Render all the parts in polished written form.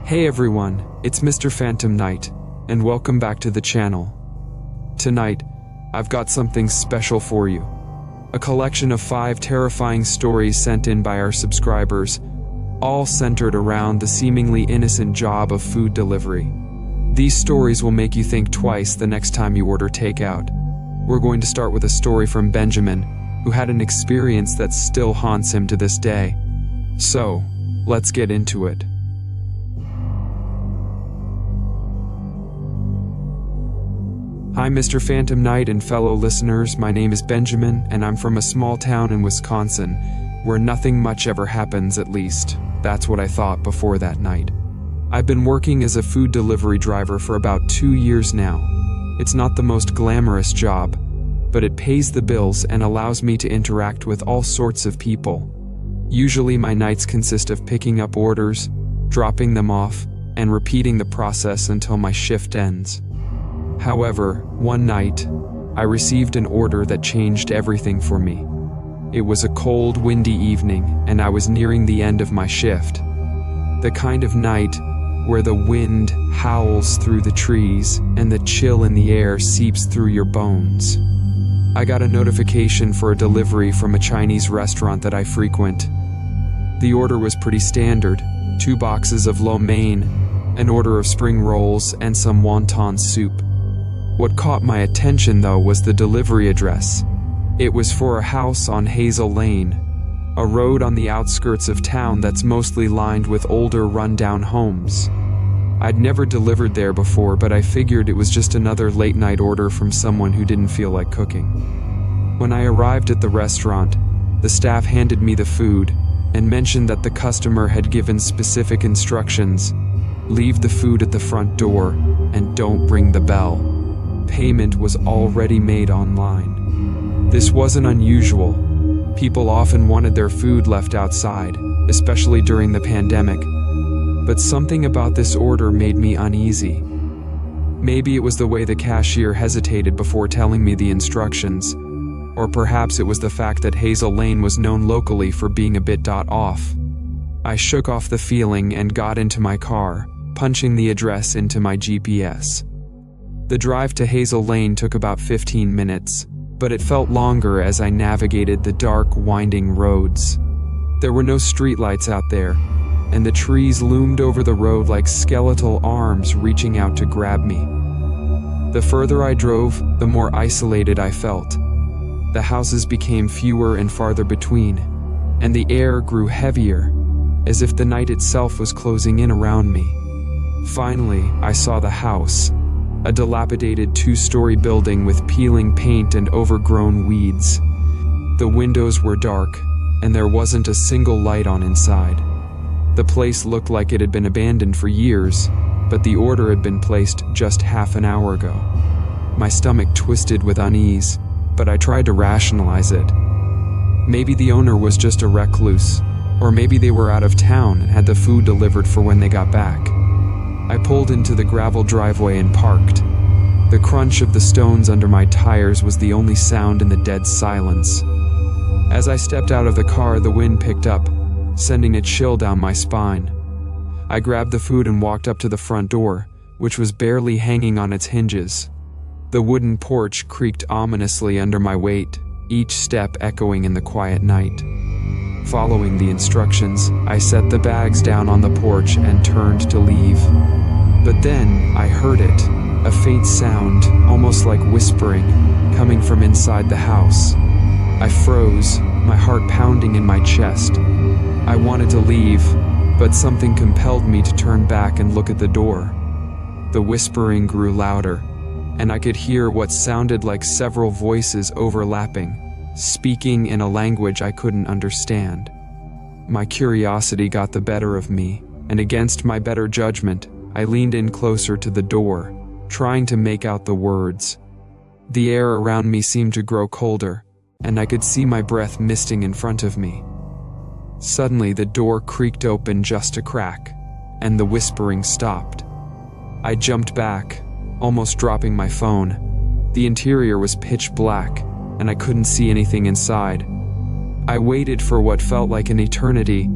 Hey everyone, it's Mr. Phantom Knight, and welcome back to the channel. Tonight, I've got something special for you. A collection of 5 terrifying stories sent in by our subscribers, all centered around the seemingly innocent job of food delivery. These stories will make you think twice the next time you order takeout. We're going to start with a story from Benjamin, who had an experience that still haunts him to this day. So, let's get into it. Hi Mr. Phantom Knight and fellow listeners, my name is Benjamin and I'm from a small town in Wisconsin where nothing much ever happens, at least. That's what I thought before that night. I've been working as a food delivery driver for about 2 years now. It's not the most glamorous job, but it pays the bills and allows me to interact with all sorts of people. Usually my nights consist of picking up orders, dropping them off, and repeating the process until my shift ends. However, one night, I received an order that changed everything for me. It was a cold, windy evening, and I was nearing the end of my shift. The kind of night where the wind howls through the trees and the chill in the air seeps through your bones. I got a notification for a delivery from a Chinese restaurant that I frequent. The order was pretty standard: 2 boxes of lo mein, an order of spring rolls, and some wonton soup. What caught my attention, though, was the delivery address. It was for a house on Hazel Lane, a road on the outskirts of town that's mostly lined with older, run-down homes. I'd never delivered there before, but I figured it was just another late-night order from someone who didn't feel like cooking. When I arrived at the restaurant, the staff handed me the food and mentioned that the customer had given specific instructions: leave the food at the front door and don't ring the bell. Payment was already made online. This wasn't unusual. People often wanted their food left outside, especially during the pandemic. But something about this order made me uneasy. Maybe it was the way the cashier hesitated before telling me the instructions, or perhaps it was the fact that Hazel Lane was known locally for being a bit off. I shook off the feeling and got into my car, punching the address into my GPS. The drive to Hazel Lane took about 15 minutes, but it felt longer as I navigated the dark, winding roads. There were no streetlights out there, and the trees loomed over the road like skeletal arms reaching out to grab me. The further I drove, the more isolated I felt. The houses became fewer and farther between, and the air grew heavier, as if the night itself was closing in around me. Finally, I saw the house. A dilapidated 2-story building with peeling paint and overgrown weeds. The windows were dark, and there wasn't a single light on inside. The place looked like it had been abandoned for years, but the order had been placed just half an hour ago. My stomach twisted with unease, but I tried to rationalize it. Maybe the owner was just a recluse, or maybe they were out of town and had the food delivered for when they got back. I pulled into the gravel driveway and parked. The crunch of the stones under my tires was the only sound in the dead silence. As I stepped out of the car, the wind picked up, sending a chill down my spine. I grabbed the food and walked up to the front door, which was barely hanging on its hinges. The wooden porch creaked ominously under my weight, each step echoing in the quiet night. Following the instructions, I set the bags down on the porch and turned to leave. But then I heard it, a faint sound, almost like whispering, coming from inside the house. I froze, my heart pounding in my chest. I wanted to leave, but something compelled me to turn back and look at the door. The whispering grew louder, and I could hear what sounded like several voices overlapping, speaking in a language I couldn't understand. My curiosity got the better of me, and against my better judgment, I leaned in closer to the door, trying to make out the words. The air around me seemed to grow colder, and I could see my breath misting in front of me. Suddenly, the door creaked open just a crack, and the whispering stopped. I jumped back, almost dropping my phone. The interior was pitch black, and I couldn't see anything inside. I waited for what felt like an eternity,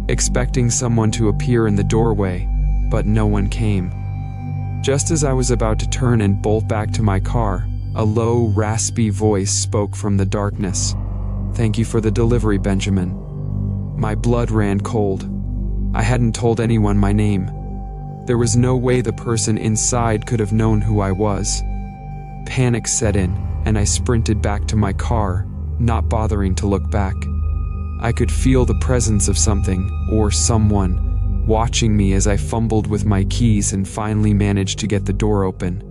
expecting someone to appear in the doorway, but no one came. Just as I was about to turn and bolt back to my car, a low, raspy voice spoke from the darkness. "Thank you for the delivery, Benjamin." My blood ran cold. I hadn't told anyone my name. There was no way the person inside could have known who I was. Panic set in, and I sprinted back to my car, not bothering to look back. I could feel the presence of something, or someone, watching me as I fumbled with my keys and finally managed to get the door open.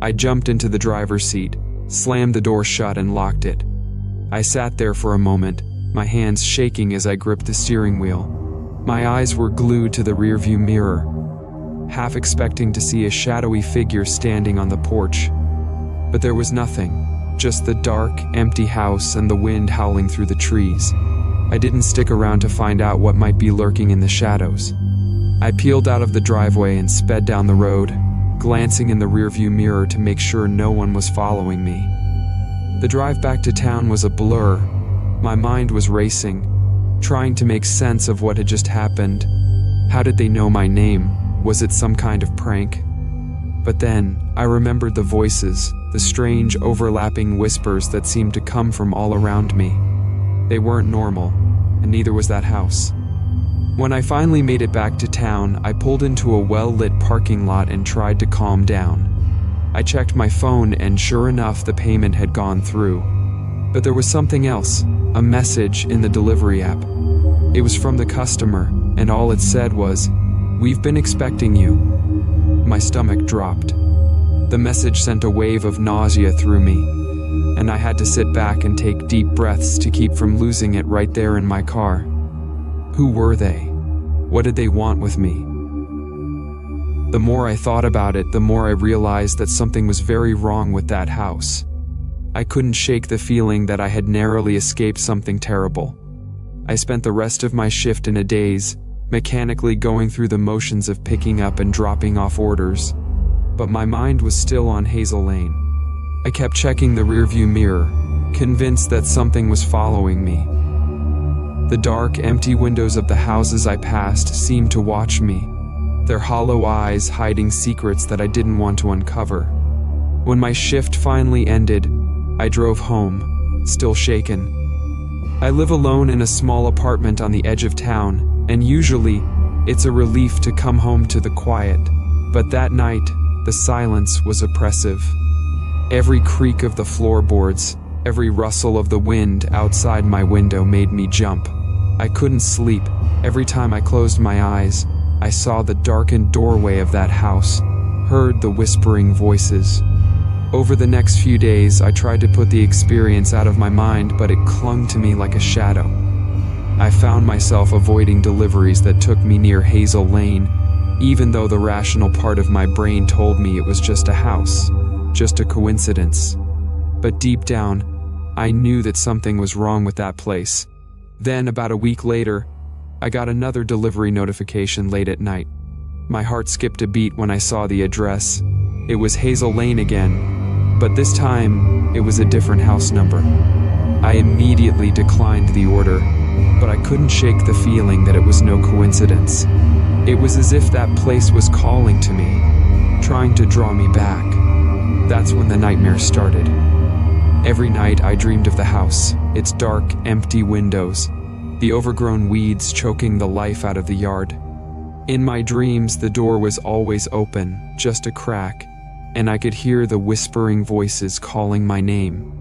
I jumped into the driver's seat, slammed the door shut and locked it. I sat there for a moment, my hands shaking as I gripped the steering wheel. My eyes were glued to the rearview mirror, half expecting to see a shadowy figure standing on the porch. But there was nothing, just the dark, empty house and the wind howling through the trees. I didn't stick around to find out what might be lurking in the shadows. I peeled out of the driveway and sped down the road, glancing in the rearview mirror to make sure no one was following me. The drive back to town was a blur. My mind was racing, trying to make sense of what had just happened. How did they know my name? Was it some kind of prank? But then, I remembered the voices, the strange overlapping whispers that seemed to come from all around me. They weren't normal, and neither was that house. When I finally made it back to town, I pulled into a well-lit parking lot and tried to calm down. I checked my phone and sure enough, the payment had gone through. But there was something else, a message in the delivery app. It was from the customer, and all it said was, "We've been expecting you." My stomach dropped. The message sent a wave of nausea through me, and I had to sit back and take deep breaths to keep from losing it right there in my car. Who were they? What did they want with me? The more I thought about it, the more I realized that something was very wrong with that house. I couldn't shake the feeling that I had narrowly escaped something terrible. I spent the rest of my shift in a daze, mechanically going through the motions of picking up and dropping off orders. But my mind was still on Hazel Lane. I kept checking the rearview mirror, convinced that something was following me. The dark, empty windows of the houses I passed seemed to watch me, their hollow eyes hiding secrets that I didn't want to uncover. When my shift finally ended, I drove home, still shaken. I live alone in a small apartment on the edge of town, and usually, it's a relief to come home to the quiet. But that night, the silence was oppressive. Every creak of the floorboards, every rustle of the wind outside my window made me jump. I couldn't sleep. Every time I closed my eyes, I saw the darkened doorway of that house, heard the whispering voices. Over the next few days, I tried to put the experience out of my mind, but it clung to me like a shadow. I found myself avoiding deliveries that took me near Hazel Lane, even though the rational part of my brain told me it was just a house, just a coincidence. But deep down, I knew that something was wrong with that place. Then, about a week later, I got another delivery notification late at night. My heart skipped a beat when I saw the address. It was Hazel Lane again, but this time, it was a different house number. I immediately declined the order, but I couldn't shake the feeling that it was no coincidence. It was as if that place was calling to me, trying to draw me back. That's when the nightmare started. Every night I dreamed of the house, its dark, empty windows, the overgrown weeds choking the life out of the yard. In my dreams, the door was always open, just a crack, and I could hear the whispering voices calling my name.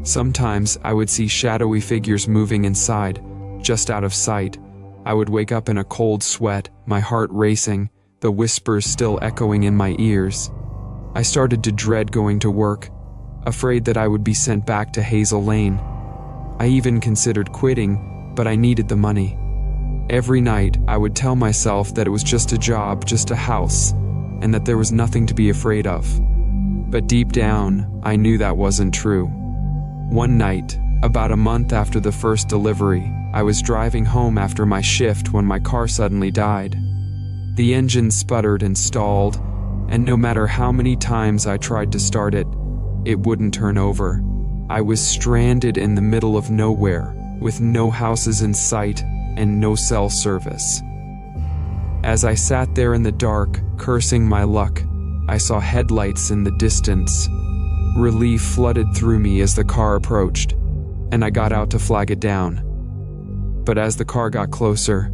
Sometimes I would see shadowy figures moving inside, just out of sight. I would wake up in a cold sweat, my heart racing, the whispers still echoing in my ears. I started to dread going to work, afraid that I would be sent back to Hazel Lane. I even considered quitting, but I needed the money. Every night, I would tell myself that it was just a job, just a house, and that there was nothing to be afraid of. But deep down, I knew that wasn't true. One night, about a month after the first delivery, I was driving home after my shift when my car suddenly died. The engine sputtered and stalled, and no matter how many times I tried to start it, it wouldn't turn over. I was stranded in the middle of nowhere, with no houses in sight and no cell service. As I sat there in the dark, cursing my luck, I saw headlights in the distance. Relief flooded through me as the car approached, and I got out to flag it down. But as the car got closer,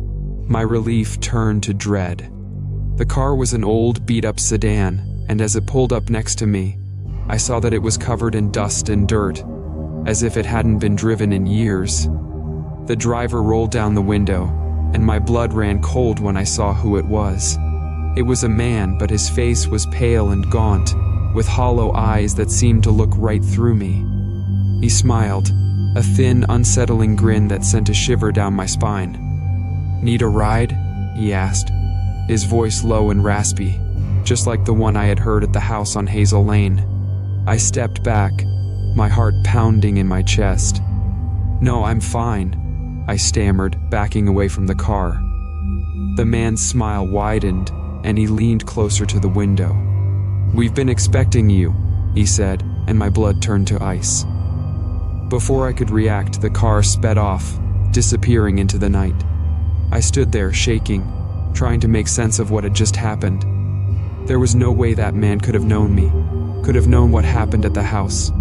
my relief turned to dread. The car was an old, beat-up sedan, and as it pulled up next to me, I saw that it was covered in dust and dirt, as if it hadn't been driven in years. The driver rolled down the window, and my blood ran cold when I saw who it was. It was a man, but his face was pale and gaunt, with hollow eyes that seemed to look right through me. He smiled, a thin, unsettling grin that sent a shiver down my spine. "Need a ride?" he asked, his voice low and raspy, just like the one I had heard at the house on Hazel Lane. I stepped back, my heart pounding in my chest. "No, I'm fine," I stammered, backing away from the car. The man's smile widened, and he leaned closer to the window. "We've been expecting you," he said, and my blood turned to ice. Before I could react, the car sped off, disappearing into the night. I stood there, shaking, trying to make sense of what had just happened. There was no way that man could have known me, could have known what happened at the house.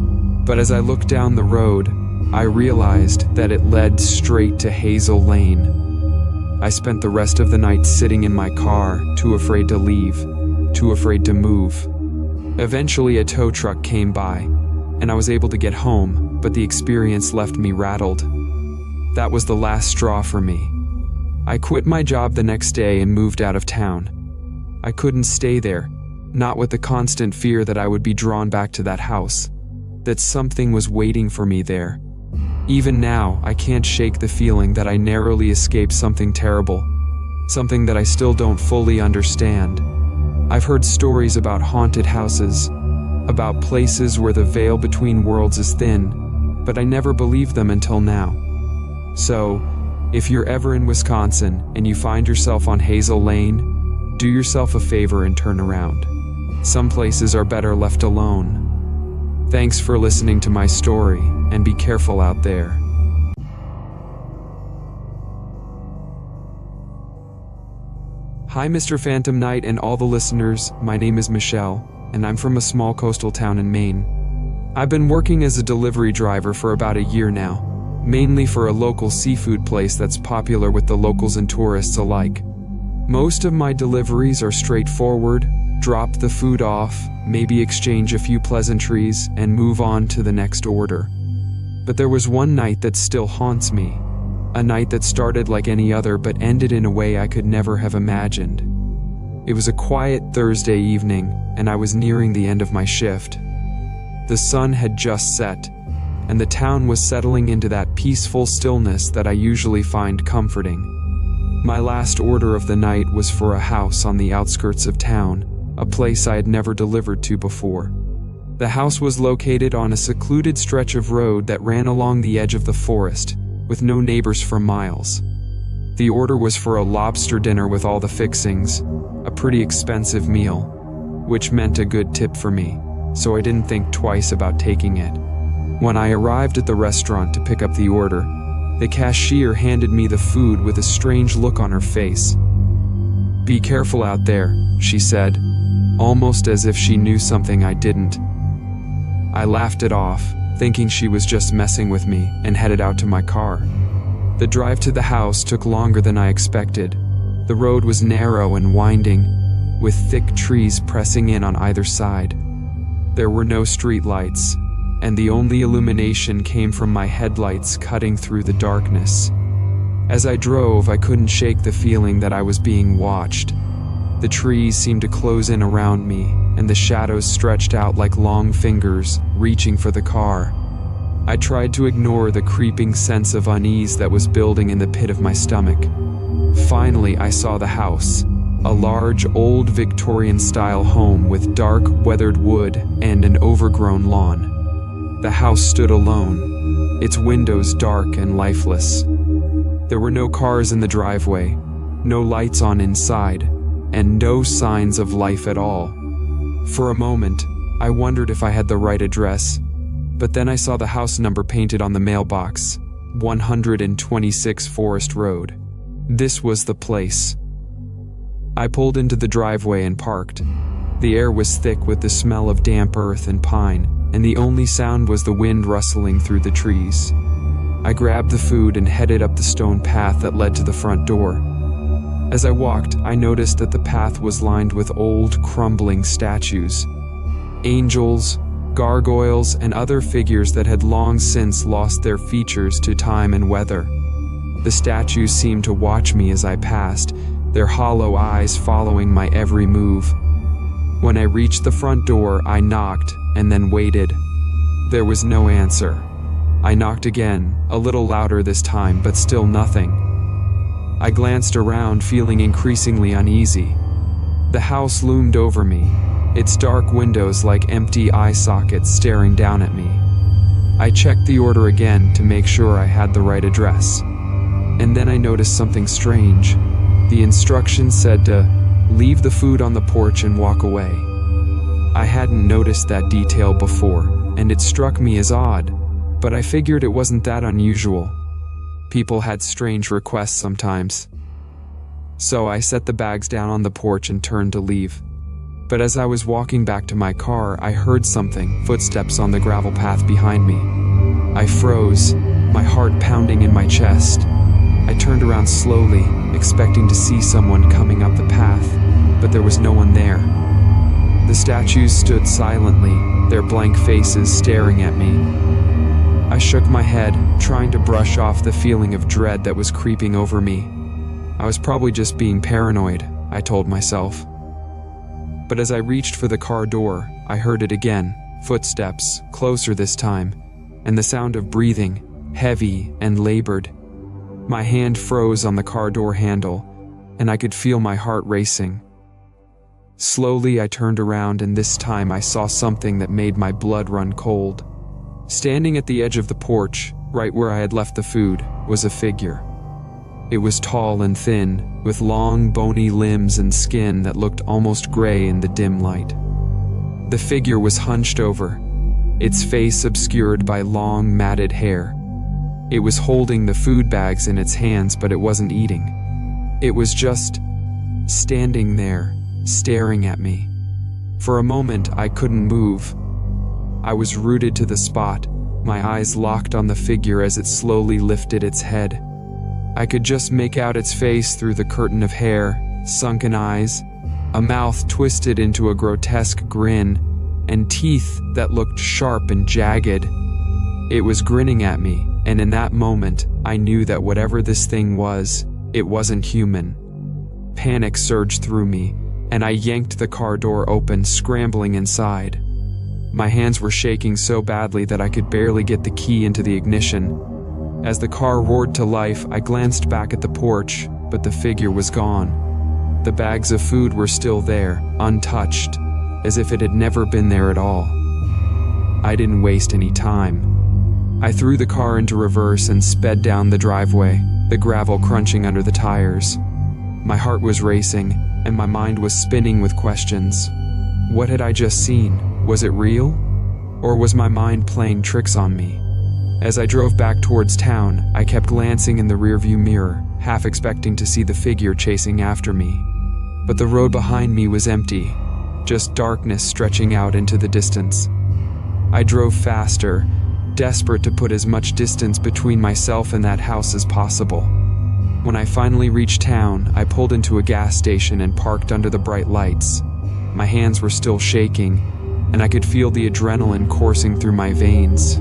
But as I looked down the road, I realized that it led straight to Hazel Lane. I spent the rest of the night sitting in my car, too afraid to leave, too afraid to move. Eventually a tow truck came by, and I was able to get home, but the experience left me rattled. That was the last straw for me. I quit my job the next day and moved out of town. I couldn't stay there, not with the constant fear that I would be drawn back to that house, that something was waiting for me there. Even now, I can't shake the feeling that I narrowly escaped something terrible, something that I still don't fully understand. I've heard stories about haunted houses, about places where the veil between worlds is thin, but I never believed them until now. So, if you're ever in Wisconsin and you find yourself on Hazel Lane, do yourself a favor and turn around. Some places are better left alone. Thanks for listening to my story, and be careful out there. Hi Mr. Phantom Knight and all the listeners, my name is Michelle, and I'm from a small coastal town in Maine. I've been working as a delivery driver for about a year now, mainly for a local seafood place that's popular with the locals and tourists alike. Most of my deliveries are straightforward: drop the food off, maybe exchange a few pleasantries, and move on to the next order. But there was one night that still haunts me. A night that started like any other but ended in a way I could never have imagined. It was a quiet Thursday evening, and I was nearing the end of my shift. The sun had just set, and the town was settling into that peaceful stillness that I usually find comforting. My last order of the night was for a house on the outskirts of town, a place I had never delivered to before. The house was located on a secluded stretch of road that ran along the edge of the forest, with no neighbors for miles. The order was for a lobster dinner with all the fixings, a pretty expensive meal, which meant a good tip for me, so I didn't think twice about taking it. When I arrived at the restaurant to pick up the order, the cashier handed me the food with a strange look on her face. "Be careful out there," she said, almost as if she knew something I didn't. I laughed it off, thinking she was just messing with me, and headed out to my car. The drive to the house took longer than I expected. The road was narrow and winding, with thick trees pressing in on either side. There were no street lights, and the only illumination came from my headlights cutting through the darkness. As I drove, I couldn't shake the feeling that I was being watched. The trees seemed to close in around me, and the shadows stretched out like long fingers, reaching for the car. I tried to ignore the creeping sense of unease that was building in the pit of my stomach. Finally, I saw the house, a large, old Victorian-style home with dark, weathered wood and an overgrown lawn. The house stood alone, its windows dark and lifeless. There were no cars in the driveway, no lights on inside, and no signs of life at all. For a moment, I wondered if I had the right address, but then I saw the house number painted on the mailbox, 126 Forest Road. This was the place. I pulled into the driveway and parked. The air was thick with the smell of damp earth and pine, and the only sound was the wind rustling through the trees. I grabbed the food and headed up the stone path that led to the front door. As I walked, I noticed that the path was lined with old, crumbling statues. Angels, gargoyles, and other figures that had long since lost their features to time and weather. The statues seemed to watch me as I passed, their hollow eyes following my every move. When I reached the front door, I knocked and then waited. There was no answer. I knocked again, a little louder this time, but still nothing. I glanced around, feeling increasingly uneasy. The house loomed over me, its dark windows like empty eye sockets staring down at me. I checked the order again to make sure I had the right address. And then I noticed something strange. The instructions said to leave the food on the porch and walk away. I hadn't noticed that detail before, and it struck me as odd, but I figured it wasn't that unusual. People had strange requests sometimes. So I set the bags down on the porch and turned to leave. But as I was walking back to my car, I heard something, footsteps on the gravel path behind me. I froze, my heart pounding in my chest. I turned around slowly, expecting to see someone coming up the path, but there was no one there. The statues stood silently, their blank faces staring at me. I shook my head, trying to brush off the feeling of dread that was creeping over me. I was probably just being paranoid, I told myself. But as I reached for the car door, I heard it again, footsteps, closer this time, and the sound of breathing, heavy and labored. My hand froze on the car door handle, and I could feel my heart racing. Slowly, I turned around, and this time I saw something that made my blood run cold. Standing at the edge of the porch, right where I had left the food, was a figure. It was tall and thin, with long, bony limbs and skin that looked almost gray in the dim light. The figure was hunched over, its face obscured by long, matted hair. It was holding the food bags in its hands, but it wasn't eating. It was just standing there, staring at me. For a moment, I couldn't move. I was rooted to the spot, my eyes locked on the figure as it slowly lifted its head. I could just make out its face through the curtain of hair, sunken eyes, a mouth twisted into a grotesque grin, and teeth that looked sharp and jagged. It was grinning at me, and in that moment, I knew that whatever this thing was, it wasn't human. Panic surged through me, and I yanked the car door open, scrambling inside. My hands were shaking so badly that I could barely get the key into the ignition. As the car roared to life, I glanced back at the porch, but the figure was gone. The bags of food were still there, untouched, as if it had never been there at all. I didn't waste any time. I threw the car into reverse and sped down the driveway, the gravel crunching under the tires. My heart was racing, and my mind was spinning with questions. What had I just seen? Was it real? Or was my mind playing tricks on me? As I drove back towards town, I kept glancing in the rearview mirror, half expecting to see the figure chasing after me. But the road behind me was empty, just darkness stretching out into the distance. I drove faster, desperate to put as much distance between myself and that house as possible. When I finally reached town, I pulled into a gas station and parked under the bright lights. My hands were still shaking, and I could feel the adrenaline coursing through my veins.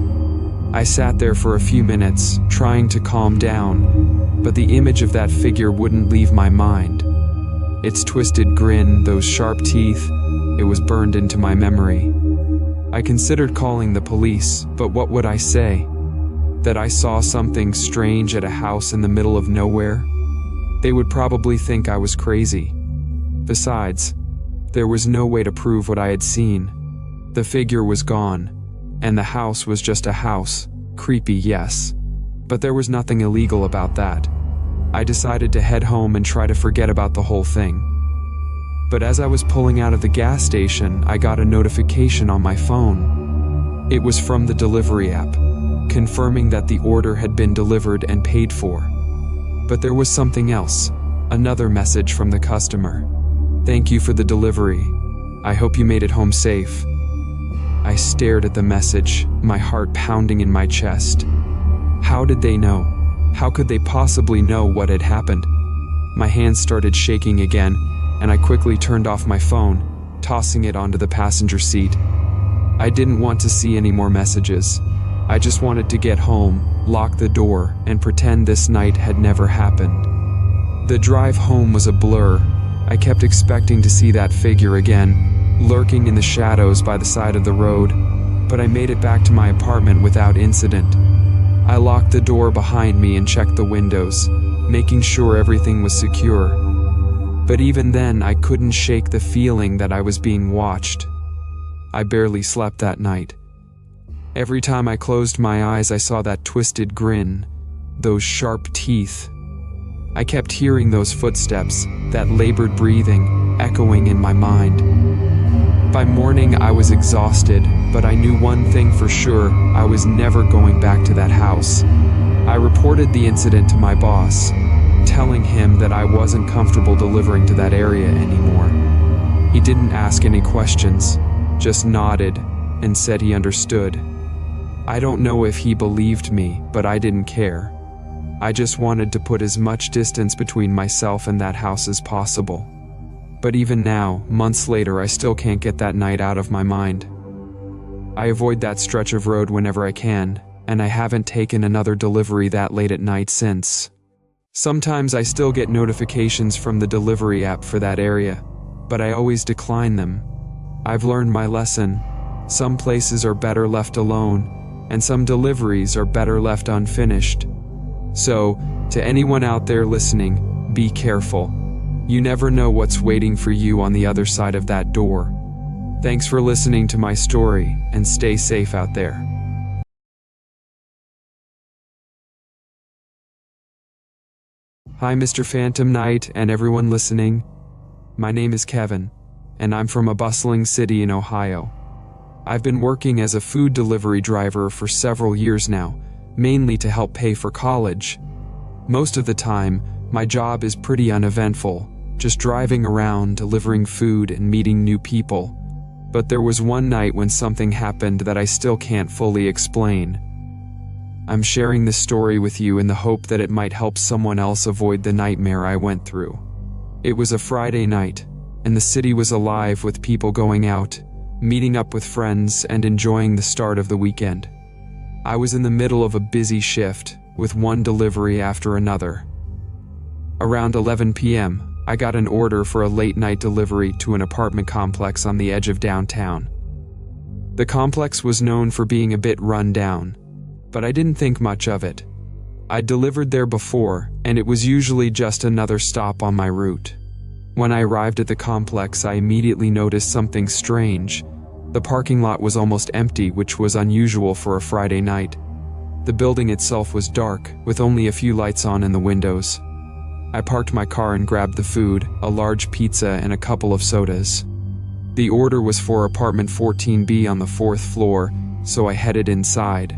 I sat there for a few minutes, trying to calm down, but the image of that figure wouldn't leave my mind. Its twisted grin, those sharp teeth, it was burned into my memory. I considered calling the police, but what would I say? That I saw something strange at a house in the middle of nowhere? They would probably think I was crazy. Besides, there was no way to prove what I had seen. The figure was gone, and the house was just a house. Creepy, yes, but there was nothing illegal about that. I decided to head home and try to forget about the whole thing. But as I was pulling out of the gas station, I got a notification on my phone. It was from the delivery app, confirming that the order had been delivered and paid for. But there was something else, another message from the customer. Thank you for the delivery. I hope you made it home safe. I stared at the message, my heart pounding in my chest. How did they know? How could they possibly know what had happened? My hands started shaking again, and I quickly turned off my phone, tossing it onto the passenger seat. I didn't want to see any more messages. I just wanted to get home, lock the door, and pretend this night had never happened. The drive home was a blur. I kept expecting to see that figure again, lurking in the shadows by the side of the road, but I made it back to my apartment without incident. I locked the door behind me and checked the windows, making sure everything was secure. But even then, I couldn't shake the feeling that I was being watched. I barely slept that night. Every time I closed my eyes, I saw that twisted grin, those sharp teeth. I kept hearing those footsteps, that labored breathing, echoing in my mind. By morning, I was exhausted, but I knew one thing for sure: I was never going back to that house. I reported the incident to my boss, telling him that I wasn't comfortable delivering to that area anymore. He didn't ask any questions, just nodded and said he understood. I don't know if he believed me, but I didn't care. I just wanted to put as much distance between myself and that house as possible. But even now, months later, I still can't get that night out of my mind. I avoid that stretch of road whenever I can, and I haven't taken another delivery that late at night since. Sometimes I still get notifications from the delivery app for that area, but I always decline them. I've learned my lesson. Some places are better left alone, and some deliveries are better left unfinished. So, to anyone out there listening, be careful. You never know what's waiting for you on the other side of that door. Thanks for listening to my story, and stay safe out there. Hi, Mr. Phantom Knight and everyone listening. My name is Kevin, and I'm from a bustling city in Ohio. I've been working as a food delivery driver for several years now, mainly to help pay for college. Most of the time, my job is pretty uneventful, just driving around, delivering food, and meeting new people. But there was one night when something happened that I still can't fully explain. I'm sharing this story with you in the hope that it might help someone else avoid the nightmare I went through. It was a Friday night, and the city was alive with people going out, meeting up with friends, and enjoying the start of the weekend. I was in the middle of a busy shift, with one delivery after another. Around 11 p.m., I got an order for a late-night delivery to an apartment complex on the edge of downtown. The complex was known for being a bit run down, but I didn't think much of it. I'd delivered there before, and it was usually just another stop on my route. When I arrived at the complex, I immediately noticed something strange. The parking lot was almost empty, which was unusual for a Friday night. The building itself was dark, with only a few lights on in the windows. I parked my car and grabbed the food, a large pizza and a couple of sodas. The order was for apartment 14B on the 4th floor, so I headed inside.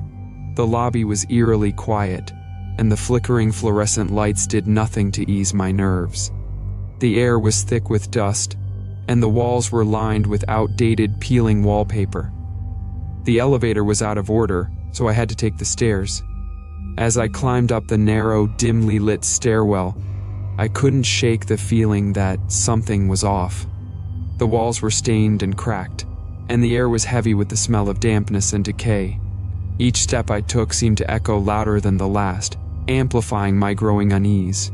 The lobby was eerily quiet, and the flickering fluorescent lights did nothing to ease my nerves. The air was thick with dust, and the walls were lined with outdated, peeling wallpaper. The elevator was out of order, so I had to take the stairs. As I climbed up the narrow, dimly lit stairwell, I couldn't shake the feeling that something was off. The walls were stained and cracked, and the air was heavy with the smell of dampness and decay. Each step I took seemed to echo louder than the last, amplifying my growing unease.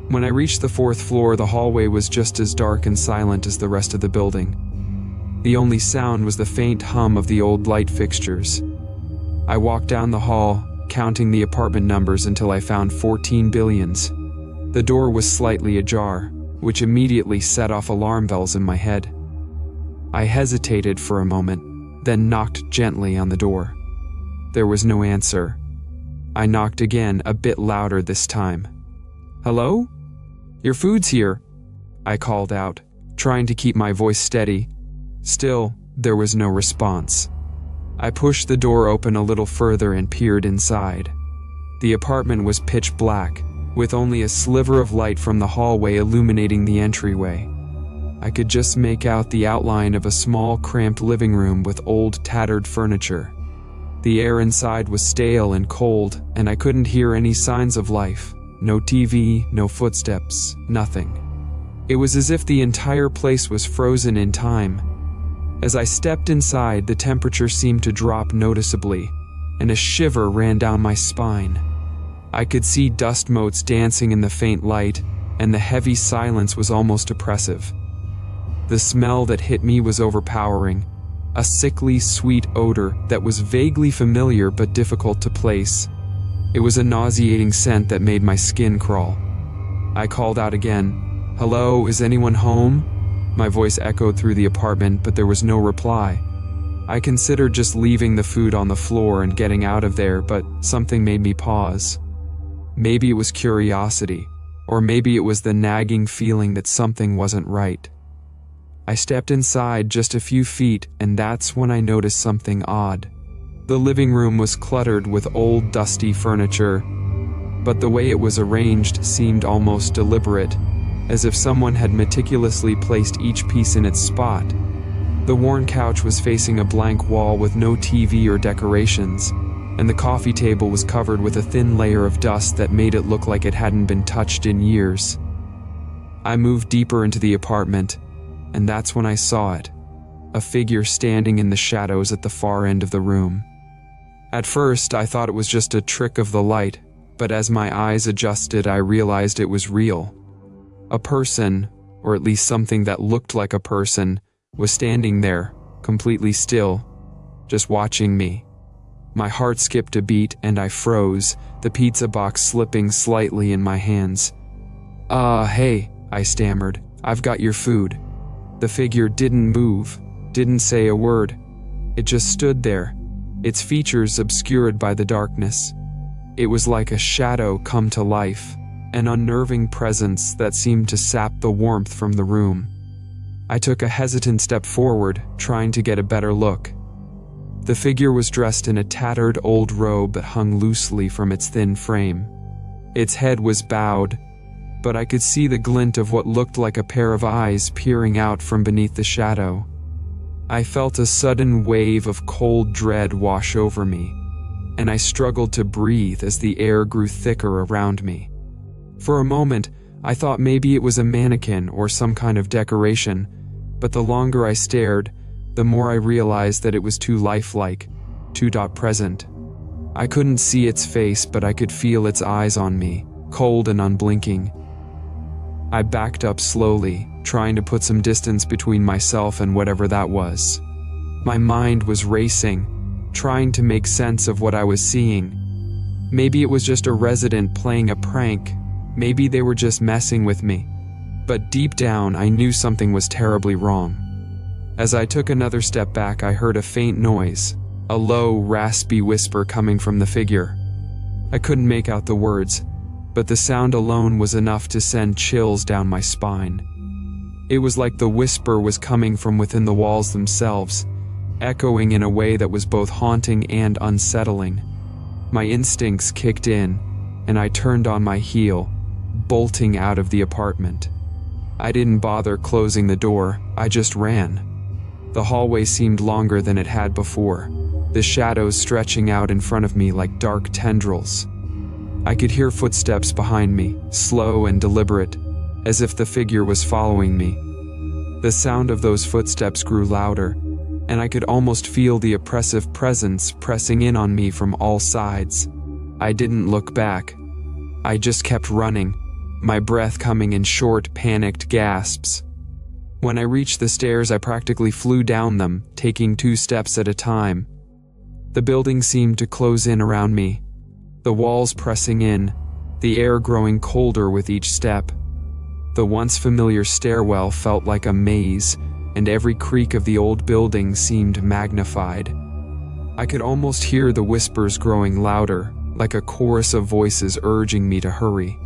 When I reached the 4th floor, the hallway was just as dark and silent as the rest of the building. The only sound was the faint hum of the old light fixtures. I walked down the hall, counting the apartment numbers until I found 14 billions. The door was slightly ajar, which immediately set off alarm bells in my head. I hesitated for a moment, then knocked gently on the door. There was no answer. I knocked again, a bit louder this time. "Hello? Your food's here," I called out, trying to keep my voice steady. Still, there was no response. I pushed the door open a little further and peered inside. The apartment was pitch black, with only a sliver of light from the hallway illuminating the entryway. I could just make out the outline of a small, cramped living room with old, tattered furniture. The air inside was stale and cold, and I couldn't hear any signs of life. No TV, no footsteps, nothing. It was as if the entire place was frozen in time. As I stepped inside, the temperature seemed to drop noticeably, and a shiver ran down my spine. I could see dust motes dancing in the faint light, and the heavy silence was almost oppressive. The smell that hit me was overpowering, a sickly, sweet odor that was vaguely familiar but difficult to place. It was a nauseating scent that made my skin crawl. I called out again, "Hello, is anyone home?" My voice echoed through the apartment, but there was no reply. I considered just leaving the food on the floor and getting out of there, but something made me pause. Maybe it was curiosity, or maybe it was the nagging feeling that something wasn't right. I stepped inside just a few feet, and that's when I noticed something odd. The living room was cluttered with old, dusty furniture, but the way it was arranged seemed almost deliberate, as if someone had meticulously placed each piece in its spot. The worn couch was facing a blank wall with no TV or decorations, and the coffee table was covered with a thin layer of dust that made it look like it hadn't been touched in years. I moved deeper into the apartment, and that's when I saw it, a figure standing in the shadows at the far end of the room. At first, I thought it was just a trick of the light, but as my eyes adjusted, I realized it was real. A person, or at least something that looked like a person, was standing there, completely still, just watching me. My heart skipped a beat and I froze, the pizza box slipping slightly in my hands. Hey," I stammered. "I've got your food." The figure didn't move, didn't say a word. It just stood there, its features obscured by the darkness. It was like a shadow come to life, an unnerving presence that seemed to sap the warmth from the room. I took a hesitant step forward, trying to get a better look. The figure was dressed in a tattered old robe that hung loosely from its thin frame. Its head was bowed, but I could see the glint of what looked like a pair of eyes peering out from beneath the shadow. I felt a sudden wave of cold dread wash over me, and I struggled to breathe as the air grew thicker around me. For a moment, I thought maybe it was a mannequin or some kind of decoration, but the longer I stared, the more I realized that it was too lifelike, too present. I couldn't see its face, but I could feel its eyes on me, cold and unblinking. I backed up slowly, trying to put some distance between myself and whatever that was. My mind was racing, trying to make sense of what I was seeing. Maybe it was just a resident playing a prank. Maybe they were just messing with me. But deep down, I knew something was terribly wrong. As I took another step back, I heard a faint noise, a low, raspy whisper coming from the figure. I couldn't make out the words, but the sound alone was enough to send chills down my spine. It was like the whisper was coming from within the walls themselves, echoing in a way that was both haunting and unsettling. My instincts kicked in, and I turned on my heel, bolting out of the apartment. I didn't bother closing the door, I just ran. The hallway seemed longer than it had before, the shadows stretching out in front of me like dark tendrils. I could hear footsteps behind me, slow and deliberate, as if the figure was following me. The sound of those footsteps grew louder, and I could almost feel the oppressive presence pressing in on me from all sides. I didn't look back. I just kept running, my breath coming in short, panicked gasps. When I reached the stairs, I practically flew down them, taking 2 steps at a time. The building seemed to close in around me, the walls pressing in, the air growing colder with each step. The once familiar stairwell felt like a maze, and every creak of the old building seemed magnified. I could almost hear the whispers growing louder, like a chorus of voices urging me to hurry.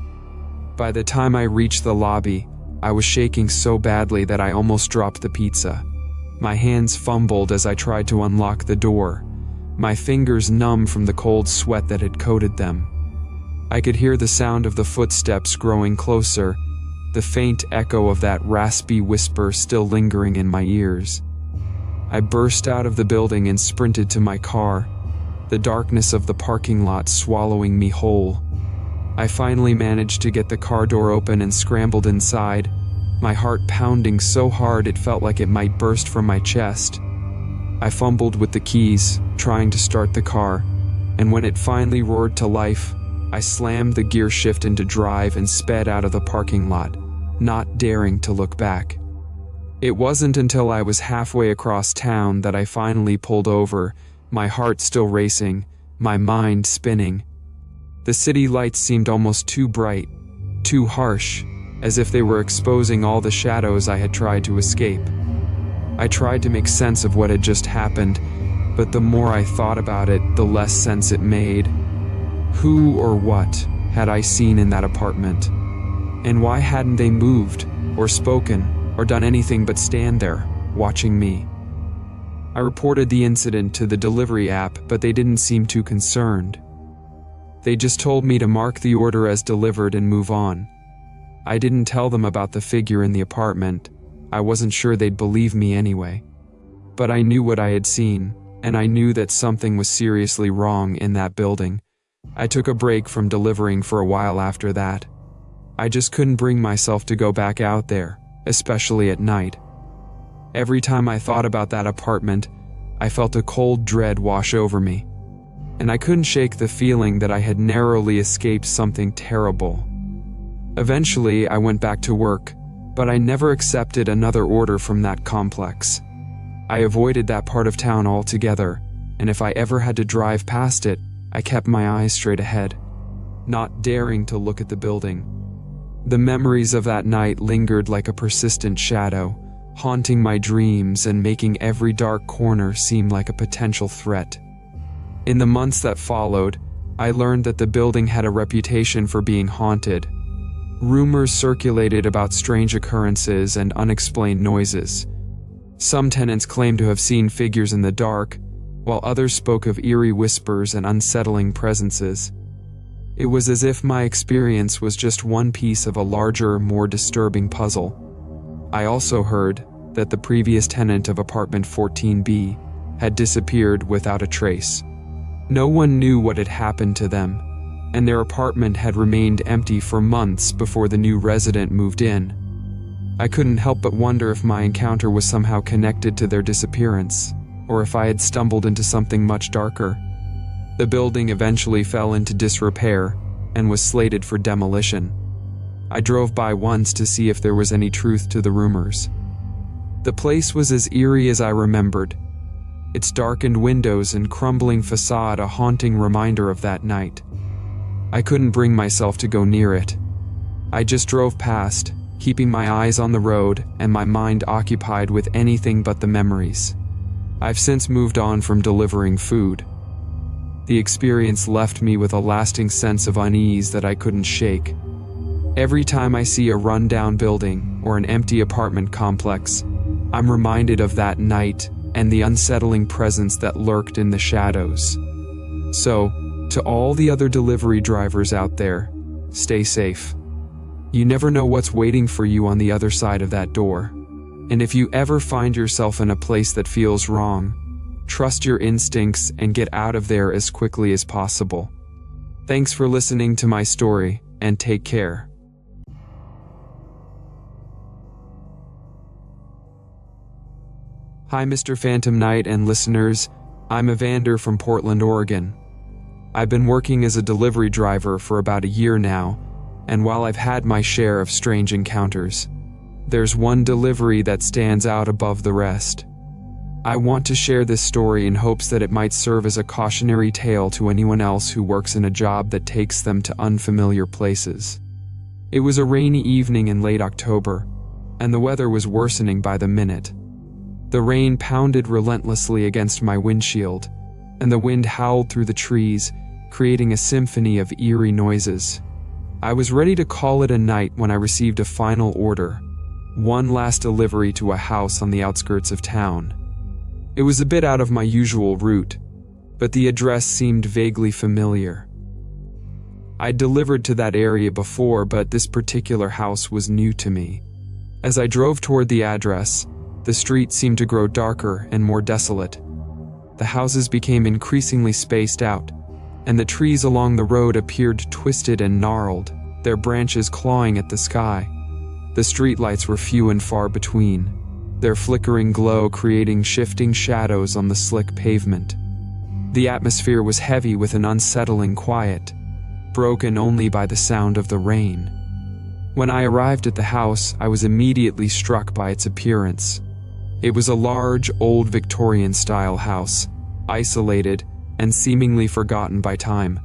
By the time I reached the lobby, I was shaking so badly that I almost dropped the pizza. My hands fumbled as I tried to unlock the door, my fingers numb from the cold sweat that had coated them. I could hear the sound of the footsteps growing closer, the faint echo of that raspy whisper still lingering in my ears. I burst out of the building and sprinted to my car, the darkness of the parking lot swallowing me whole. I finally managed to get the car door open and scrambled inside, my heart pounding so hard it felt like it might burst from my chest. I fumbled with the keys, trying to start the car, and when it finally roared to life, I slammed the gear shift into drive and sped out of the parking lot, not daring to look back. It wasn't until I was halfway across town that I finally pulled over, my heart still racing, my mind spinning. The city lights seemed almost too bright, too harsh, as if they were exposing all the shadows I had tried to escape. I tried to make sense of what had just happened, but the more I thought about it, the less sense it made. Who or what had I seen in that apartment? And why hadn't they moved, or spoken, or done anything but stand there, watching me? I reported the incident to the delivery app, but they didn't seem too concerned. They just told me to mark the order as delivered and move on. I didn't tell them about the figure in the apartment. I wasn't sure they'd believe me anyway. But I knew what I had seen, and I knew that something was seriously wrong in that building. I took a break from delivering for a while after that. I just couldn't bring myself to go back out there, especially at night. Every time I thought about that apartment, I felt a cold dread wash over me, and I couldn't shake the feeling that I had narrowly escaped something terrible. Eventually, I went back to work, but I never accepted another order from that complex. I avoided that part of town altogether, and if I ever had to drive past it, I kept my eyes straight ahead, not daring to look at the building. The memories of that night lingered like a persistent shadow, haunting my dreams and making every dark corner seem like a potential threat. In the months that followed, I learned that the building had a reputation for being haunted. Rumors circulated about strange occurrences and unexplained noises. Some tenants claimed to have seen figures in the dark, while others spoke of eerie whispers and unsettling presences. It was as if my experience was just one piece of a larger, more disturbing puzzle. I also heard that the previous tenant of apartment 14B had disappeared without a trace. No one knew what had happened to them, and their apartment had remained empty for months before the new resident moved in. I couldn't help but wonder if my encounter was somehow connected to their disappearance, or if I had stumbled into something much darker. The building eventually fell into disrepair and was slated for demolition. I drove by once to see if there was any truth to the rumors. The place was as eerie as I remembered, its darkened windows and crumbling facade a haunting reminder of that night. I couldn't bring myself to go near it. I just drove past, keeping my eyes on the road and my mind occupied with anything but the memories. I've since moved on from delivering food. The experience left me with a lasting sense of unease that I couldn't shake. Every time I see a rundown building or an empty apartment complex, I'm reminded of that night and the unsettling presence that lurked in the shadows. So, to all the other delivery drivers out there, stay safe. You never know what's waiting for you on the other side of that door. And if you ever find yourself in a place that feels wrong, trust your instincts and get out of there as quickly as possible. Thanks for listening to my story, and take care. Hi, Mr. Phantom Knight and listeners. I'm Evander from Portland, Oregon. I've been working as a delivery driver for about a year now, and while I've had my share of strange encounters, there's one delivery that stands out above the rest. I want to share this story in hopes that it might serve as a cautionary tale to anyone else who works in a job that takes them to unfamiliar places. It was a rainy evening in late October, and the weather was worsening by the minute. The rain pounded relentlessly against my windshield, and the wind howled through the trees, creating a symphony of eerie noises. I was ready to call it a night when I received a final order. One last delivery to a house on the outskirts of town. It was a bit out of my usual route, but the address seemed vaguely familiar. I'd delivered to that area before, but this particular house was new to me. As I drove toward the address, the street seemed to grow darker and more desolate. The houses became increasingly spaced out, and the trees along the road appeared twisted and gnarled, their branches clawing at the sky. The streetlights were few and far between, their flickering glow creating shifting shadows on the slick pavement. The atmosphere was heavy with an unsettling quiet, broken only by the sound of the rain. When I arrived at the house, I was immediately struck by its appearance. It was a large, old Victorian-style house, isolated and seemingly forgotten by time.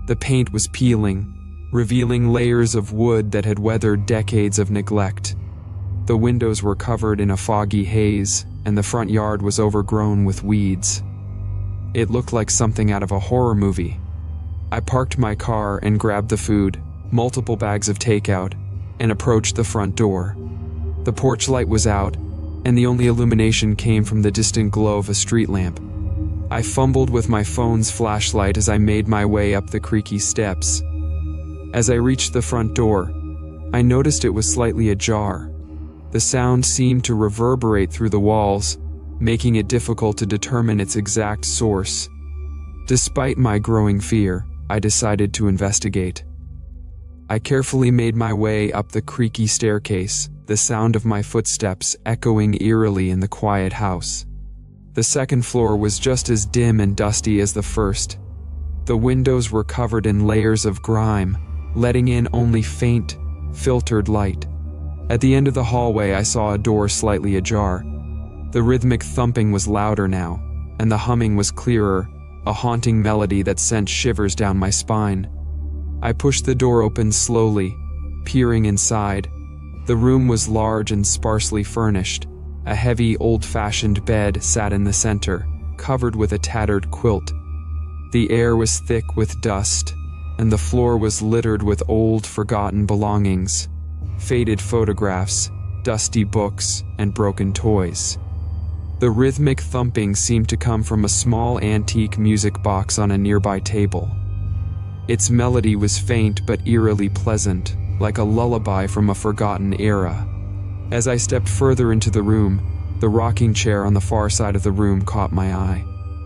The paint was peeling, revealing layers of wood that had weathered decades of neglect. The windows were covered in a foggy haze, and the front yard was overgrown with weeds. It looked like something out of a horror movie. I parked my car and grabbed the food, multiple bags of takeout, and approached the front door. The porch light was out, and the only illumination came from the distant glow of a street lamp. I fumbled with my phone's flashlight as I made my way up the creaky steps. As I reached the front door, I noticed it was slightly ajar. The sound seemed to reverberate through the walls, making it difficult to determine its exact source. Despite my growing fear, I decided to investigate. I carefully made my way up the creaky staircase, the sound of my footsteps echoing eerily in the quiet house. The second floor was just as dim and dusty as the first. The windows were covered in layers of grime, letting in only faint, filtered light. At the end of the hallway, I saw a door slightly ajar. The rhythmic thumping was louder now, and the humming was clearer, a haunting melody that sent shivers down my spine. I pushed the door open slowly, peering inside. The room was large and sparsely furnished. A heavy, old-fashioned bed sat in the center, covered with a tattered quilt. The air was thick with dust, and the floor was littered with old, forgotten belongings, faded photographs, dusty books, and broken toys. The rhythmic thumping seemed to come from a small antique music box on a nearby table. Its melody was faint but eerily pleasant, like a lullaby from a forgotten era. As I stepped further into the room, the rocking chair on the far side of the room caught my eye.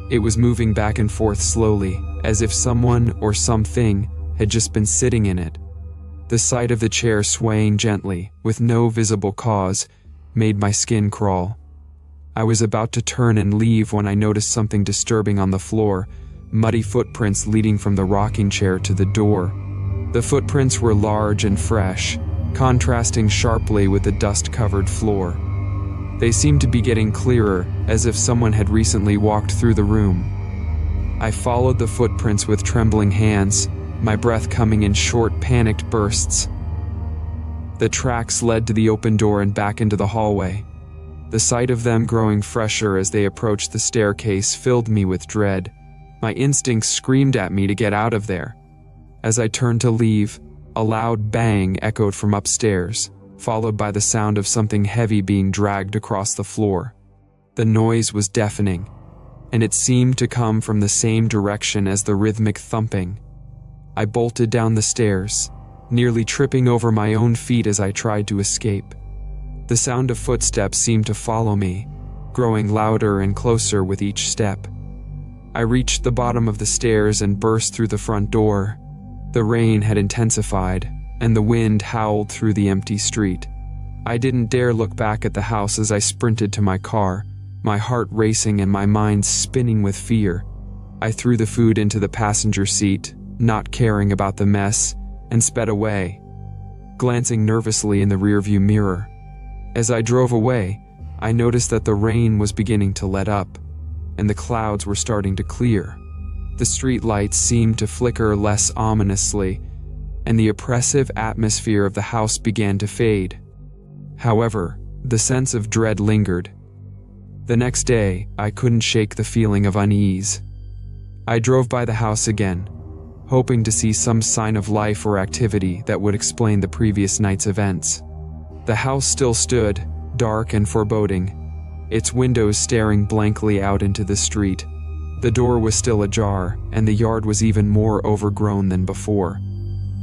It was moving back and forth slowly, as if someone or something had just been sitting in it. The sight of the chair swaying gently, with no visible cause, made my skin crawl. I was about to turn and leave when I noticed something disturbing on the floor, muddy footprints leading from the rocking chair to the door. The footprints were large and fresh, contrasting sharply with the dust-covered floor. They seemed to be getting clearer, as if someone had recently walked through the room. I followed the footprints with trembling hands, my breath coming in short, panicked bursts. The tracks led to the open door and back into the hallway. The sight of them growing fresher as they approached the staircase filled me with dread. My instincts screamed at me to get out of there. As I turned to leave, a loud bang echoed from upstairs, followed by the sound of something heavy being dragged across the floor. The noise was deafening, and it seemed to come from the same direction as the rhythmic thumping. I bolted down the stairs, nearly tripping over my own feet as I tried to escape. The sound of footsteps seemed to follow me, growing louder and closer with each step. I reached the bottom of the stairs and burst through the front door. The rain had intensified, and the wind howled through the empty street. I didn't dare look back at the house as I sprinted to my car, my heart racing and my mind spinning with fear. I threw the food into the passenger seat, not caring about the mess, and sped away, glancing nervously in the rearview mirror. As I drove away, I noticed that the rain was beginning to let up, and the clouds were starting to clear. The street lights seemed to flicker less ominously, and the oppressive atmosphere of the house began to fade. However, the sense of dread lingered. The next day, I couldn't shake the feeling of unease. I drove by the house again, hoping to see some sign of life or activity that would explain the previous night's events. The house still stood, dark and foreboding, its windows staring blankly out into the street. The door was still ajar, and the yard was even more overgrown than before.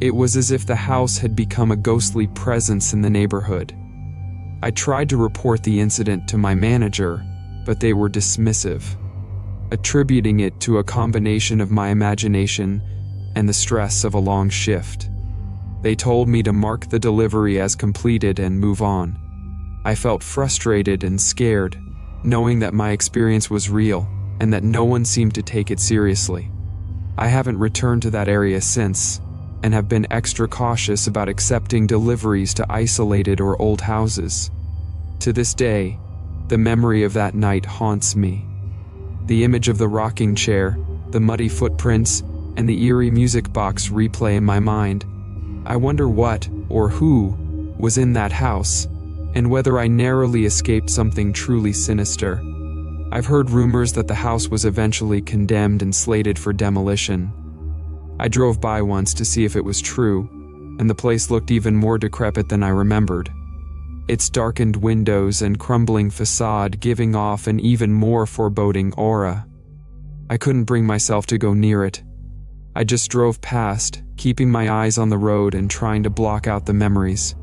It was as if the house had become a ghostly presence in the neighborhood. I tried to report the incident to my manager, but they were dismissive, attributing it to a combination of my imagination and the stress of a long shift. They told me to mark the delivery as completed and move on. I felt frustrated and scared, knowing that my experience was real and that no one seemed to take it seriously. I haven't returned to that area since, and have been extra cautious about accepting deliveries to isolated or old houses. To this day, the memory of that night haunts me. The image of the rocking chair, the muddy footprints, and the eerie music box replay in my mind. I wonder what, or who, was in that house, and whether I narrowly escaped something truly sinister. I've heard rumors that the house was eventually condemned and slated for demolition. I drove by once to see if it was true, and the place looked even more decrepit than I remembered. Its darkened windows and crumbling facade giving off an even more foreboding aura. I couldn't bring myself to go near it. I just drove past, keeping my eyes on the road and trying to block out the memories.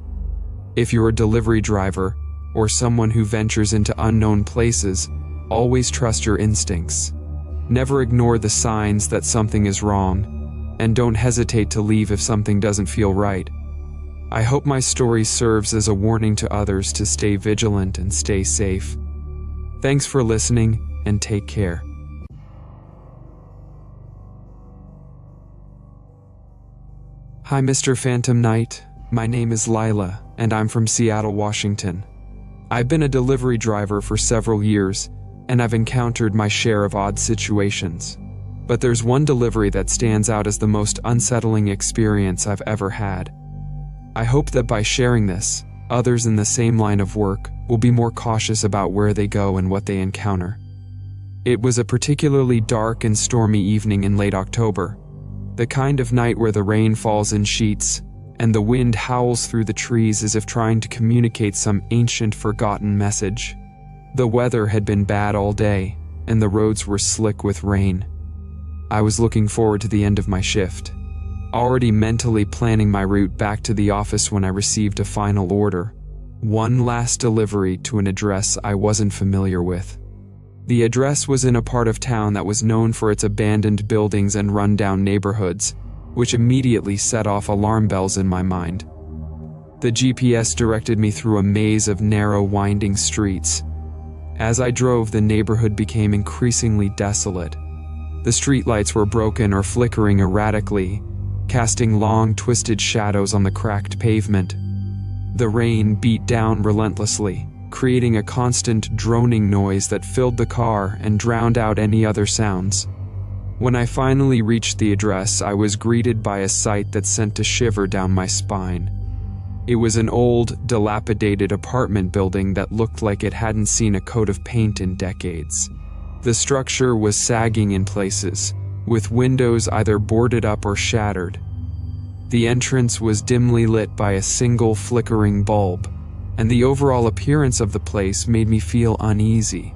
If you're a delivery driver, or someone who ventures into unknown places, always trust your instincts. Never ignore the signs that something is wrong, and don't hesitate to leave if something doesn't feel right. I hope my story serves as a warning to others to stay vigilant and stay safe. Thanks for listening, and take care. Hi, Mr. Phantom Knight. My name is Lila, and I'm from Seattle, Washington. I've been a delivery driver for several years, and I've encountered my share of odd situations. But there's one delivery that stands out as the most unsettling experience I've ever had. I hope that by sharing this, others in the same line of work will be more cautious about where they go and what they encounter. It was a particularly dark and stormy evening in late October, the kind of night where the rain falls in sheets and the wind howls through the trees as if trying to communicate some ancient forgotten message. The weather had been bad all day, and the roads were slick with rain. I was looking forward to the end of my shift, already mentally planning my route back to the office when I received a final order. One last delivery to an address I wasn't familiar with. The address was in a part of town that was known for its abandoned buildings and rundown neighborhoods, which immediately set off alarm bells in my mind. The GPS directed me through a maze of narrow, winding streets. As I drove, the neighborhood became increasingly desolate. The streetlights were broken or flickering erratically, casting long, twisted shadows on the cracked pavement. The rain beat down relentlessly, creating a constant droning noise that filled the car and drowned out any other sounds. When I finally reached the address, I was greeted by a sight that sent a shiver down my spine. It was an old, dilapidated apartment building that looked like it hadn't seen a coat of paint in decades. The structure was sagging in places, with windows either boarded up or shattered. The entrance was dimly lit by a single flickering bulb, and the overall appearance of the place made me feel uneasy.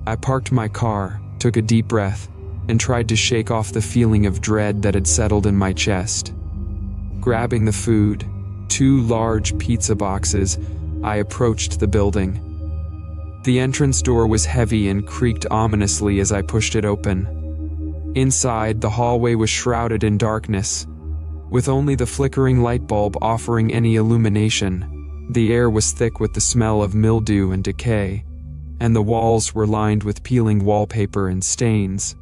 I parked my car, took a deep breath, and tried to shake off the feeling of dread that had settled in my chest. Grabbing the food, 2 large pizza boxes, I approached the building. The entrance door was heavy and creaked ominously as I pushed it open. Inside, the hallway was shrouded in darkness, with only the flickering light bulb offering any illumination. The air was thick with the smell of mildew and decay, and the walls were lined with peeling wallpaper and stains.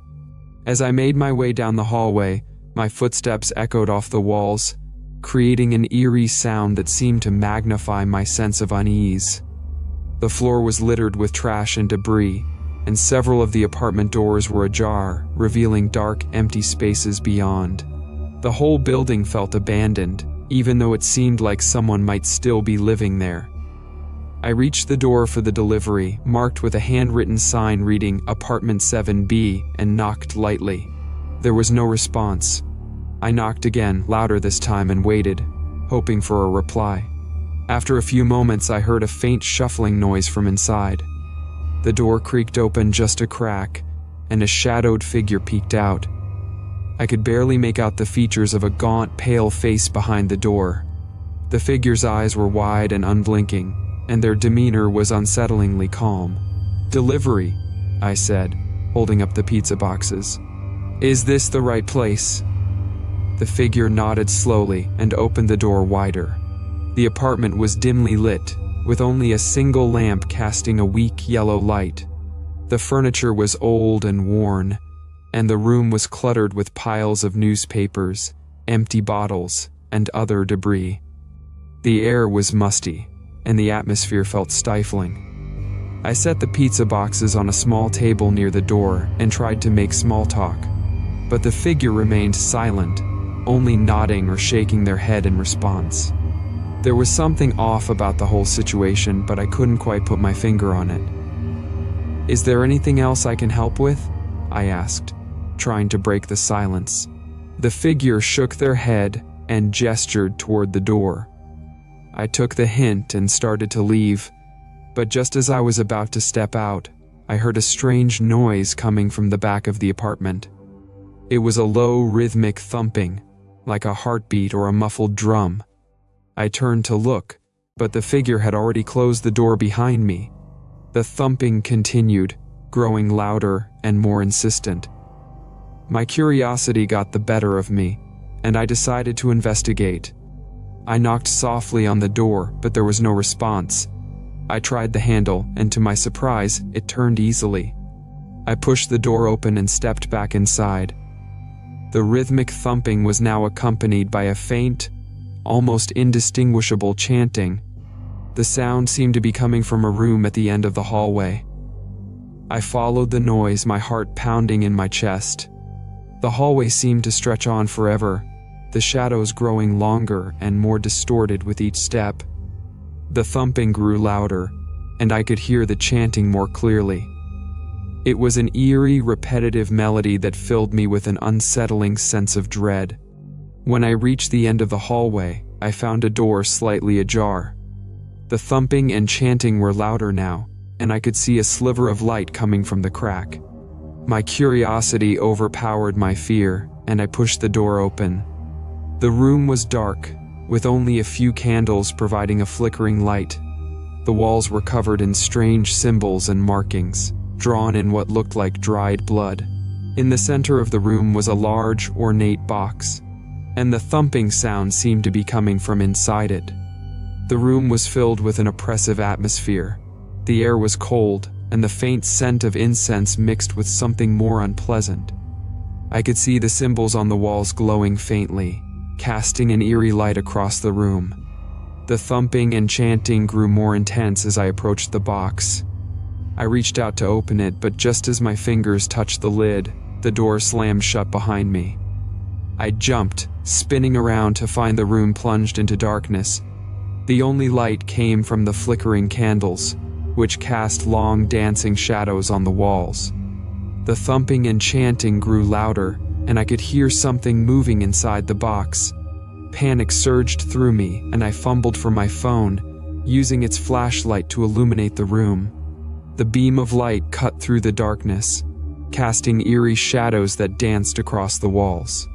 As I made my way down the hallway, my footsteps echoed off the walls, creating an eerie sound that seemed to magnify my sense of unease. The floor was littered with trash and debris, and several of the apartment doors were ajar, revealing dark, empty spaces beyond. The whole building felt abandoned, even though it seemed like someone might still be living there. I reached the door for the delivery, marked with a handwritten sign reading Apartment 7B, and knocked lightly. There was no response. I knocked again, louder this time, and waited, hoping for a reply. After a few moments, I heard a faint shuffling noise from inside. The door creaked open just a crack, and a shadowed figure peeked out. I could barely make out the features of a gaunt, pale face behind the door. The figure's eyes were wide and unblinking, and their demeanor was unsettlingly calm. "Delivery," I said, holding up the pizza boxes. "Is this the right place?" The figure nodded slowly and opened the door wider. The apartment was dimly lit, with only a single lamp casting a weak yellow light. The furniture was old and worn, and the room was cluttered with piles of newspapers, empty bottles, and other debris. The air was musty, and the atmosphere felt stifling. I set the pizza boxes on a small table near the door and tried to make small talk, but the figure remained silent, only nodding or shaking their head in response. There was something off about the whole situation, but I couldn't quite put my finger on it. "Is there anything else I can help with?" I asked, trying to break the silence. The figure shook their head and gestured toward the door. I took the hint and started to leave, but just as I was about to step out, I heard a strange noise coming from the back of the apartment. It was a low, rhythmic thumping, like a heartbeat or a muffled drum. I turned to look, but the figure had already closed the door behind me. The thumping continued, growing louder and more insistent. My curiosity got the better of me, and I decided to investigate. I knocked softly on the door, but there was no response. I tried the handle, and to my surprise, it turned easily. I pushed the door open and stepped back inside. The rhythmic thumping was now accompanied by a faint, almost indistinguishable chanting. The sound seemed to be coming from a room at the end of the hallway. I followed the noise, my heart pounding in my chest. The hallway seemed to stretch on forever, the shadows growing longer and more distorted with each step. The thumping grew louder, and I could hear the chanting more clearly. It was an eerie, repetitive melody that filled me with an unsettling sense of dread. When I reached the end of the hallway, I found a door slightly ajar. The thumping and chanting were louder now, and I could see a sliver of light coming from the crack. My curiosity overpowered my fear, and I pushed the door open. The room was dark, with only a few candles providing a flickering light. The walls were covered in strange symbols and markings, drawn in what looked like dried blood. In the center of the room was a large, ornate box, and the thumping sound seemed to be coming from inside it. The room was filled with an oppressive atmosphere. The air was cold, and the faint scent of incense mixed with something more unpleasant. I could see the symbols on the walls glowing faintly, casting an eerie light across the room. The thumping and chanting grew more intense as I approached the box. I reached out to open it, but just as my fingers touched the lid, the door slammed shut behind me. I jumped, spinning around to find the room plunged into darkness. The only light came from the flickering candles, which cast long dancing shadows on the walls. The thumping and chanting grew louder, and I could hear something moving inside the box. Panic surged through me, and I fumbled for my phone, using its flashlight to illuminate the room. The beam of light cut through the darkness, casting eerie shadows that danced across the walls.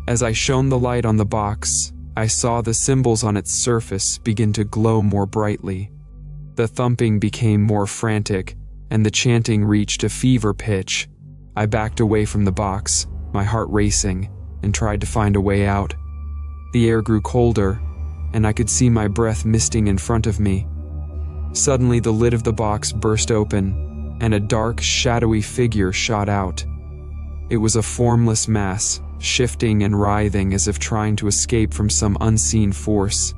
As I shone the light on the box, I saw the symbols on its surface begin to glow more brightly. The thumping became more frantic, and the chanting reached a fever pitch. I backed away from the box, my heart racing, and tried to find a way out. The air grew colder, and I could see my breath misting in front of me. Suddenly, the lid of the box burst open, and a dark, shadowy figure shot out. It was a formless mass, shifting and writhing as if trying to escape from some unseen force.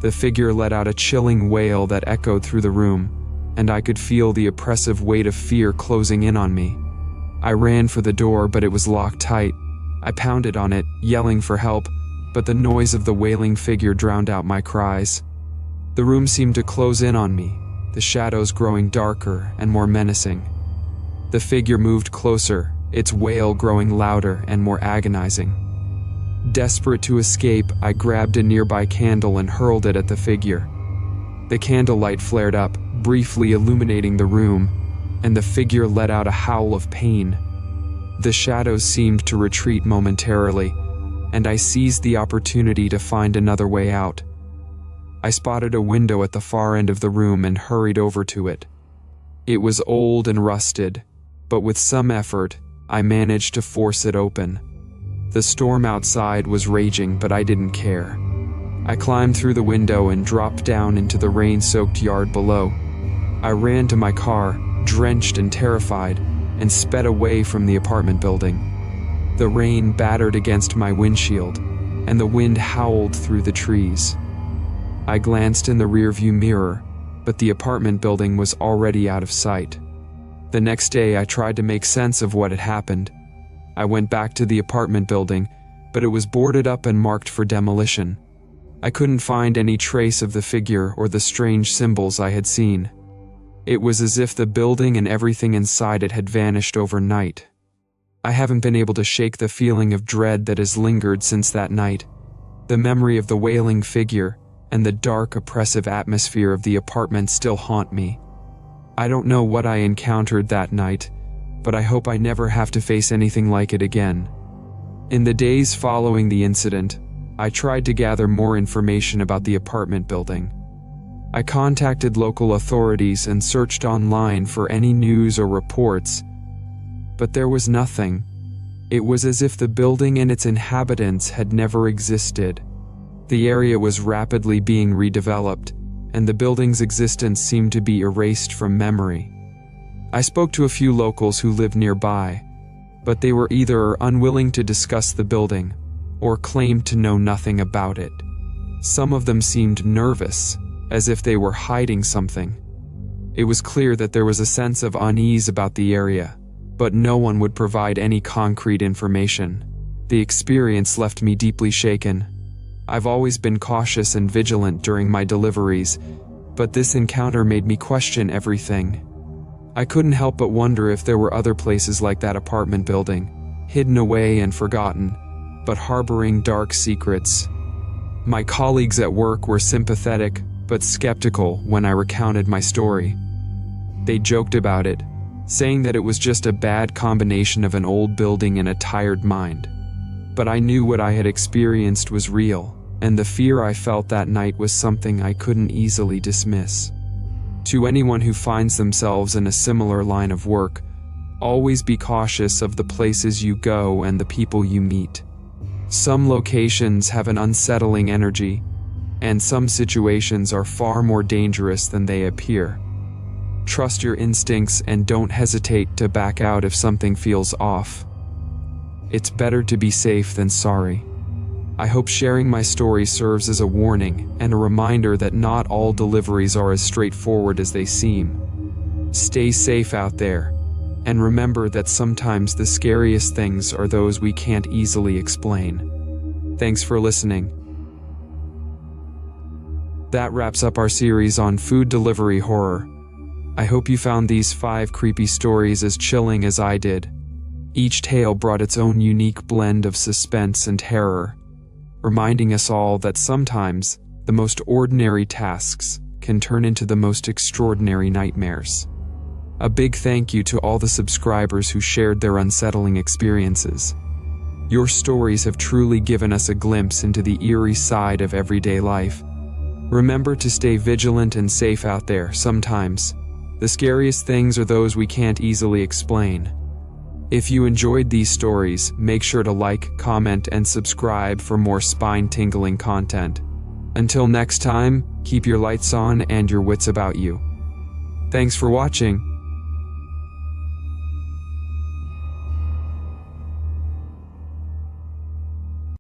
The figure let out a chilling wail that echoed through the room, and I could feel the oppressive weight of fear closing in on me. I ran for the door, but it was locked tight. I pounded on it, yelling for help, but the noise of the wailing figure drowned out my cries. The room seemed to close in on me, the shadows growing darker and more menacing. The figure moved closer, its wail growing louder and more agonizing. Desperate to escape, I grabbed a nearby candle and hurled it at the figure. The candlelight flared up, briefly illuminating the room, and the figure let out a howl of pain. The shadows seemed to retreat momentarily, and I seized the opportunity to find another way out. I spotted a window at the far end of the room and hurried over to it. It was old and rusted, but with some effort, I managed to force it open. The storm outside was raging, but I didn't care. I climbed through the window and dropped down into the rain-soaked yard below. I ran to my car, drenched and terrified, and sped away from the apartment building. The rain battered against my windshield, and the wind howled through the trees. I glanced in the rearview mirror, but the apartment building was already out of sight. The next day, I tried to make sense of what had happened. I went back to the apartment building, but it was boarded up and marked for demolition. I couldn't find any trace of the figure or the strange symbols I had seen. It was as if the building and everything inside it had vanished overnight. I haven't been able to shake the feeling of dread that has lingered since that night. The memory of the wailing figure and the dark, oppressive atmosphere of the apartment still haunt me. I don't know what I encountered that night, but I hope I never have to face anything like it again. In the days following the incident, I tried to gather more information about the apartment building. I contacted local authorities and searched online for any news or reports, but there was nothing. It was as if the building and its inhabitants had never existed. The area was rapidly being redeveloped, and the building's existence seemed to be erased from memory. I spoke to a few locals who lived nearby, but they were either unwilling to discuss the building or claimed to know nothing about it. Some of them seemed nervous, as if they were hiding something. It was clear that there was a sense of unease about the area, but no one would provide any concrete information. The experience left me deeply shaken. I've always been cautious and vigilant during my deliveries, but this encounter made me question everything. I couldn't help but wonder if there were other places like that apartment building, hidden away and forgotten, but harboring dark secrets. My colleagues at work were sympathetic, but skeptical when I recounted my story. They joked about it, saying that it was just a bad combination of an old building and a tired mind. But I knew what I had experienced was real, and the fear I felt that night was something I couldn't easily dismiss. To anyone who finds themselves in a similar line of work, always be cautious of the places you go and the people you meet. Some locations have an unsettling energy, and some situations are far more dangerous than they appear. Trust your instincts and don't hesitate to back out if something feels off. It's better to be safe than sorry. I hope sharing my story serves as a warning and a reminder that not all deliveries are as straightforward as they seem. Stay safe out there, and remember that sometimes the scariest things are those we can't easily explain. Thanks for listening. That wraps up our series on food delivery horror. I hope you found these 5 creepy stories as chilling as I did. Each tale brought its own unique blend of suspense and terror, reminding us all that sometimes the most ordinary tasks can turn into the most extraordinary nightmares. A big thank you to all the subscribers who shared their unsettling experiences. Your stories have truly given us a glimpse into the eerie side of everyday life. Remember to stay vigilant and safe out there. Sometimes the scariest things are those we can't easily explain. If you enjoyed these stories, make sure to like, comment, and subscribe for more spine-tingling content. Until next time, keep your lights on and your wits about you. Thanks for watching.